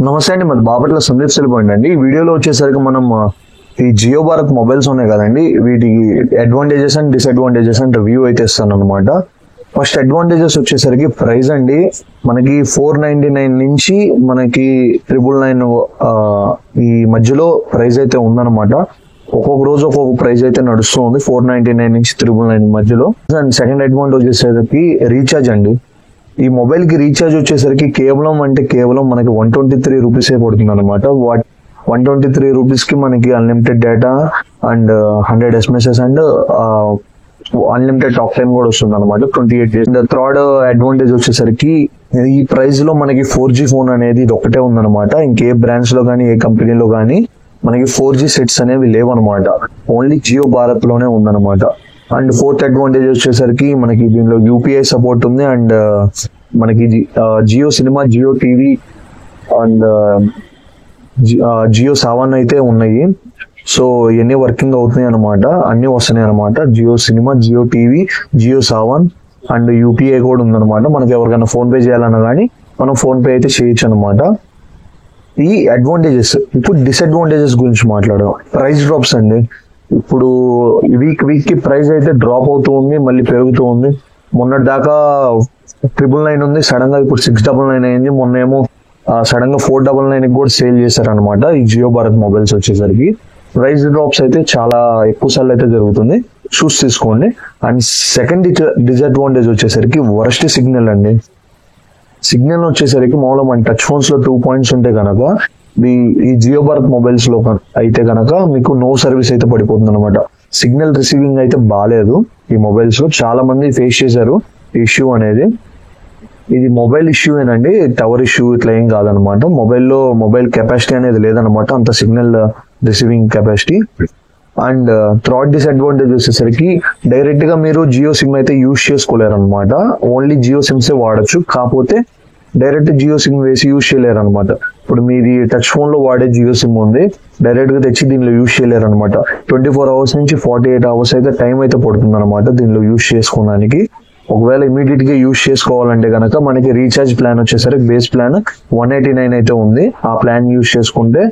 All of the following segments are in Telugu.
నమస్తే అండి, మన బాపట్ల సందీప్ సెల్పోయింది అండి. ఈ వీడియోలో వచ్చేసరికి మనం ఈ జియో భారత్ మొబైల్స్ ఉన్నాయి కదండి, వీటికి advantages and disadvantages and review అయితే ఇస్తాను అనమాట. ఫస్ట్ అడ్వాంటేజెస్ వచ్చేసరికి ప్రైస్ అండి. మనకి 499 నుంచి మనకి 999 ఈ మధ్యలో ప్రైస్ అయితే ఉందన్నమాట. ఒక్కొక్క రోజు ఒక్కొక్క ప్రైస్ అయితే నడుస్తూ ఉంది, 499 నుంచి 999 మధ్యలో. అండ్ సెకండ్ అడ్వాంటేజ్ వచ్చేసరికి రీఛార్జ్ అండి. ఈ మొబైల్ కి రీఛార్జ్ వచ్చేసరికి కేవలం మనకి 123 రూపీసే పడుతుంది అనమాట. 123 రూపీస్ కి మనకి unlimited data and 100 SMS and unlimited talk time కూడా వస్తుంది అనమాట, 28 days. థర్డ్ అడ్వాంటేజ్ వచ్చేసరికి ఈ ప్రైస్ లో మనకి 4G ఫోన్ అనేది ఇది ఒకటే ఉందన్నమాట. ఇంకే బ్రాండ్స్ లో కానీ ఏ కంపెనీలో కానీ మనకి 4G సెట్స్ అనేవి లేవన్నమాట, ఓన్లీ జియో భారత్ లోనే ఉందన్నమాట. అండ్ ఫోర్త్ అడ్వాంటేజ్ వచ్చేసరికి మనకి దీనిలో UPI సపోర్ట్ ఉంది. అండ్ మనకి Jio cinema, Jio TV and Jio Saavn అయితే ఉన్నాయి. సో ఇవన్నీ వర్కింగ్ అవుతున్నాయి అనమాట, అన్ని వస్తున్నాయి అనమాట. Jio cinema, Jio TV, Jio Saavn and UPI కూడా ఉందన్నమాట. మనకి ఎవరికైనా ఫోన్ పే చేయాలన్నా కానీ మనం ఫోన్ పే అయితే చేయొచ్చు అనమాట. ఈ అడ్వాంటేజెస్. ఇప్పుడు డిసడ్వాంటేజెస్ గురించి మాట్లాడదాం. ప్రైస్ డ్రాప్స్ అండి. ఇప్పుడు వీక్ కి ప్రైస్ అయితే డ్రాప్ అవుతూ ఉంది, మళ్ళీ పెరుగుతూ ఉంది. మొన్నటి దాకా 999 ఉంది, సడన్ గా ఇప్పుడు 699 అయింది. మొన్న ఏమో సడన్ గా 499 కూడా సేల్ చేశారనమాట ఈ జియో భారత్ మొబైల్స్ వచ్చేసరికి. ప్రైస్ డ్రాప్స్ అయితే చాలా ఎక్కువ సార్లు అయితే జరుగుతుంది, చూసి తీసుకోండి. అండ్ సెకండ్ డిసడ్వాంటేజ్ వచ్చేసరికి వరస్ట్ సిగ్నల్ అండి. సిగ్నల్ వచ్చేసరికి మామూలుగా మన టచ్ ఫోన్స్ లో 2 పాయింట్స్ ఉంటే కనుక ఈ జియో భారత్ మొబైల్స్ లో అయితే కనుక మీకు నో సర్వీస్ అయితే పడిపోతుంది అనమాట. సిగ్నల్ రిసీవింగ్ అయితే బాగాలేదు ఈ మొబైల్స్ లో. చాలా మంది ఫేస్ చేశారు ఇష్యూ అనేది. ఇది మొబైల్ ఇష్యూ ఏనండి, టవర్ ఇష్యూ ఇట్లా ఏం కాదనమాట. మొబైల్ కెపాసిటీ అనేది లేదనమాట, అంత signal receiving capacity. And third disadvantage వచ్చేసరికి డైరెక్ట్ గా మీరు జియో సిమ్ అయితే యూజ్ చేసుకోలేరు అనమాట. ఓన్లీ జియో సిమ్సే వాడచ్చు, కాకపోతే డైరెక్ట్ జియో సిమ్ వేసి యూజ్ చేయలేరు అనమాట. ఇప్పుడు మీది టచ్ ఫోన్ లో వాడే జియో సిమ్ ఉంది, డైరెక్ట్ గా తెచ్చి దీనిలో యూజ్ చేయలేరు అనమాట. 24 hours నుంచి 48 hours అయితే టైం అయితే పడుతుంది అనమాట దీనిలో యూజ్ చేసుకోవడానికి. ఒకవేళ ఇమీడియట్ గా యూజ్ చేసుకోవాలంటే కనుక మనకి రీఛార్జ్ ప్లాన్ వచ్చేసరికి బేస్ ప్లాన్ 189 అయితే ఉంది. ఆ ప్లాన్ యూజ్ చేసుకుంటే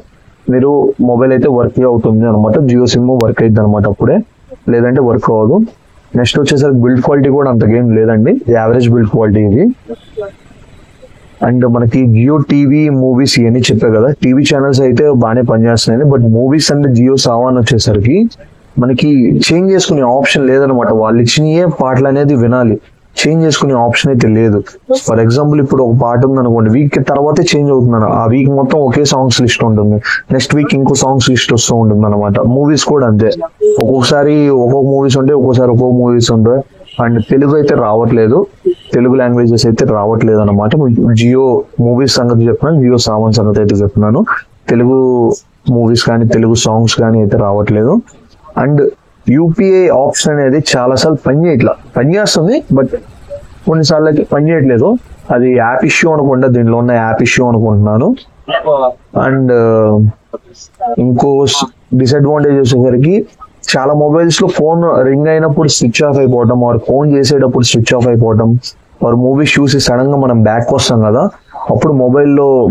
మీరు మొబైల్ అయితే వర్క్ అవుతుంది అనమాట. జియో సిమ్ వర్క్ అవుతుంది అనమాట అప్పుడే, లేదంటే వర్క్ అవ్వదు. నెక్స్ట్ వచ్చేసరికి బిల్డ్ క్వాలిటీ కూడా అంతకేం లేదండి, యావరేజ్ బిల్డ్ క్వాలిటీ ఇది. అండ్ మనకి జియో టీవీ, మూవీస్ ఇవన్నీ చెప్పే కదా, టీవీ ఛానల్స్ అయితే బాగానే పనిచేస్తున్నాయి. బట్ మూవీస్ అంటే జియో సావన్ వచ్చేసరికి మనకి చేంజ్ చేసుకునే ఆప్షన్ లేదనమాట. వాళ్ళు ఇచ్చినయే పాటలు అనేది వినాలి, చేంజ్ చేసుకునే ఆప్షన్ అయితే లేదు. ఫర్ ఎగ్జాంపుల్ ఇప్పుడు ఒక పాట ఉంది అనుకోండి, వీక్ తర్వాతే చేంజ్ అవుతుంది. ఆ వీక్ మొత్తం ఒకే సాంగ్స్ లిస్ట్ ఉంటుంది, నెక్స్ట్ వీక్ ఇంకో సాంగ్స్ లిస్ట్ వస్తూ ఉంటుంది అనమాట. మూవీస్ కూడా అంతే, ఒక్కొక్కసారి ఒక్కొక్క మూవీస్ ఉంటాయి, ఒక్కొక్కసారి ఒక్కొక్క మూవీస్ ఉంటాయి. అండ్ తెలుగు అయితే రావట్లేదు, తెలుగు లాంగ్వేజెస్ అయితే రావట్లేదు అనమాట. జియో మూవీస్ సంగతి చెప్తున్నాను, జియో సావన్ సంగతి అయితే చెప్తున్నాను. తెలుగు మూవీస్ కానీ తెలుగు సాంగ్స్ కానీ అయితే రావట్లేదు. అండ్ UPI ఆప్షన్ అనేది చాలా సార్లు పనిచేస్తుంది, బట్ కొన్నిసార్లు అయితే పనిచేయట్లేదు. అది యాప్ ఇష్యూ అనుకుంటా, దీనిలో ఉన్న యాప్ ఇష్యూ అనుకుంటున్నాను. అండ్ ఇంకో డిసడ్వాంటేజ్ వచ్చేసరికి చాలా మొబైల్స్ లో ఫోన్ రింగ్ అయినప్పుడు స్విచ్ ఆఫ్ అయిపోవడం, ఆర్ ఫోన్ చేసేటప్పుడు స్విచ్ ఆఫ్ అయిపోవడం, ఆర్ మూవీస్ చూసి సడన్ గా మనం బ్యాక్ వస్తాం కదా, అప్పుడు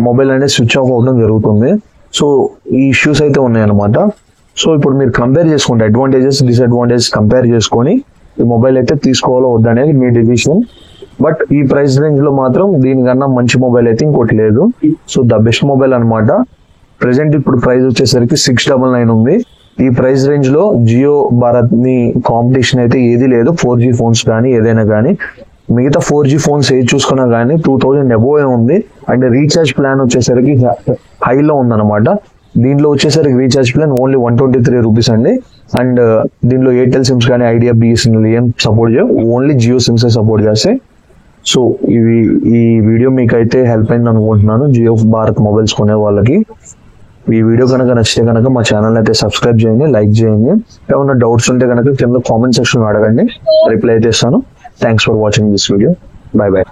మొబైల్ అనేది స్విచ్ ఆఫ్ అవడం జరుగుతుంది. సో ఈ ఇష్యూస్ అయితే ఉన్నాయన్నమాట. సో ఇప్పుడు మీరు కంపేర్ చేసుకుంటే అడ్వాంటేజెస్ డిసడ్వాంటేజెస్ కంపేర్ చేసుకొని ఈ మొబైల్ అయితే తీసుకోవాలో వద్దనేది మీ డిసిషన్. బట్ ఈ ప్రైస్ రేంజ్ లో మాత్రం దీనికన్నా మంచి మొబైల్ అయితే ఇంకోటి లేదు. సో ద బెస్ట్ మొబైల్ అనమాట. ప్రెసెంట్ ఇప్పుడు ప్రైస్ వచ్చేసరికి 699 ఉంది. ఈ ప్రైస్ రేంజ్ లో జియో భారత్ ని కాంపిటీషన్ అయితే ఏది లేదు. 4G ఫోన్స్ కానీ ఏదైనా కానీ, మిగతా 4G ఫోన్స్ ఏది చూసుకున్నా కానీ 2000 అబోవ్ ఉంది. అండ్ రీఛార్జ్ ప్లాన్ వచ్చేసరికి హైలో ఉందన్నమాట. దీనిలో వచ్చేసరికి రీఛార్జ్ ప్లాన్ ఓన్లీ 123 రూపీస్ అండి. అండ్ దీనిలో ఎయిర్టెల్ సిమ్స్ కానీ ఐడియా, BSNL ఏం సపోర్ట్ చేయవు, ఓన్లీ జియో సిమ్స్ సపోర్ట్ చేస్తాయి. సో ఈ వీడియో మీకు అయితే హెల్ప్ అయింది అనుకుంటున్నాను జియో భారత్ మొబైల్స్ కొనే వాళ్ళకి. ఈ వీడియో కనుక నచ్చితే కనుక మా ఛానల్ అయితే సబ్స్క్రైబ్ చేయండి, లైక్ చేయండి. ఏమైనా డౌట్స్ ఉంటే కనుక కింద కామెంట్ సెక్షన్ అడగండి, రిప్లై అయితే ఇస్తాను. Thanks for watching this video. By by.